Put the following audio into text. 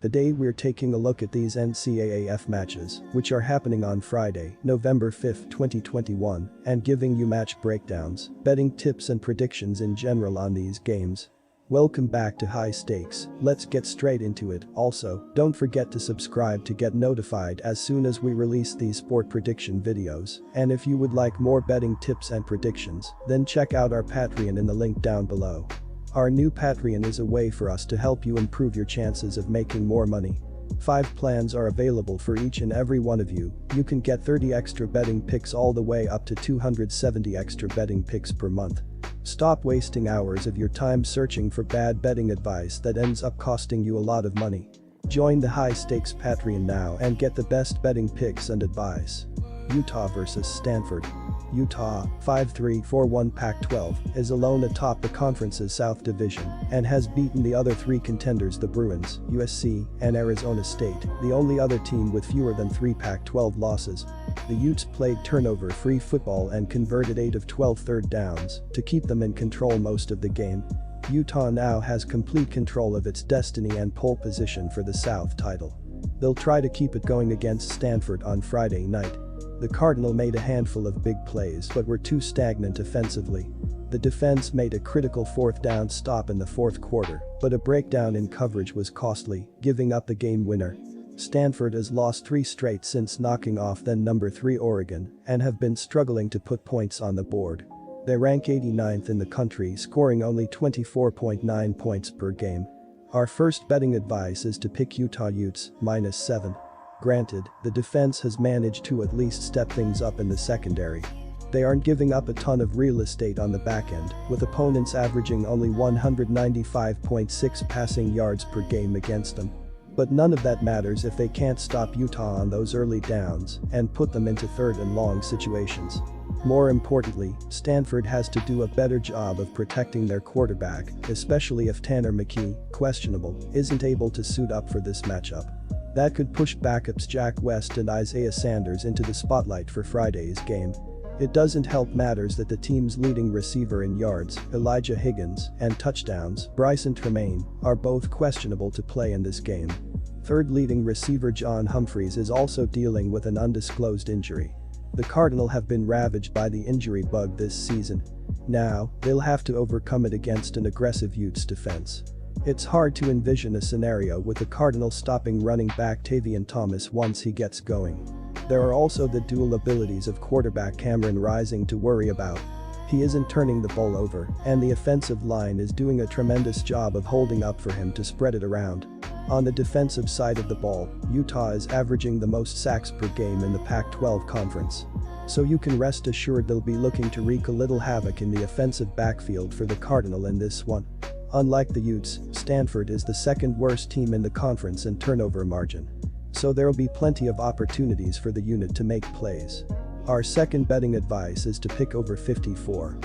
Today we're taking a look at these NCAAF matches, which are happening on Friday, November 5, 2021, and giving you match breakdowns, betting tips and predictions in general on these games. Welcome back to High Stakes, let's get straight into it. Also, don't forget to subscribe to get notified as soon as we release these sport prediction videos, and if you would like more betting tips and predictions, then check out our Patreon in the link down below. Our new Patreon is a way for us to help you improve your chances of making more money. 5 plans are available for each and every one of you. You can get 30 extra betting picks all the way up to 270 extra betting picks per month. Stop wasting hours of your time searching for bad betting advice that ends up costing you a lot of money. Join the High Stakes Patreon now and get the best betting picks and advice. Utah vs Stanford. Utah, 5-3-4-1 Pac-12, is alone atop the conference's South Division and has beaten the other 3 contenders, the Bruins, USC, and Arizona State, the only other team with fewer than 3 Pac-12 losses. The Utes played turnover-free football and converted 8 of 12 third downs to keep them in control most of the game. Utah now has complete control of its destiny and pole position for the South title. They'll try to keep it going against Stanford on Friday night. The Cardinal made a handful of big plays but were too stagnant offensively. The defense made a critical 4th down stop in the 4th quarter, but a breakdown in coverage was costly, giving up the game winner. Stanford has lost 3 straight since knocking off then number 3 Oregon and have been struggling to put points on the board. They rank 89th in the country, scoring only 24.9 points per game. Our first betting advice is to pick Utah Utes, -7. Granted, the defense has managed to at least step things up in the secondary. They aren't giving up a ton of real estate on the back end, with opponents averaging only 195.6 passing yards per game against them. But none of that matters if they can't stop Utah on those early downs and put them into 3rd and long situations. More importantly, Stanford has to do a better job of protecting their quarterback, especially if Tanner McKee, questionable, isn't able to suit up for this matchup. That could push backups Jack West and Isaiah Sanders into the spotlight for Friday's game. It doesn't help matters that the team's leading receiver in yards, Elijah Higgins, and touchdowns, Bryson Tremaine, are both questionable to play in this game. 3rd leading receiver John Humphreys is also dealing with an undisclosed injury. The Cardinal have been ravaged by the injury bug this season. Now, they'll have to overcome it against an aggressive Utes defense. It's hard to envision a scenario with the Cardinals stopping running back Tavion Thomas once he gets going. There are also the dual abilities of quarterback Cameron Rising to worry about. He isn't turning the ball over, and the offensive line is doing a tremendous job of holding up for him to spread it around. On the defensive side of the ball, Utah is averaging the most sacks per game in the Pac-12 conference. So you can rest assured they'll be looking to wreak a little havoc in the offensive backfield for the Cardinal in this one. Unlike the Utes, Stanford is the 2nd worst team in the conference in turnover margin. So there'll be plenty of opportunities for the unit to make plays. Our second betting advice is to pick over 54.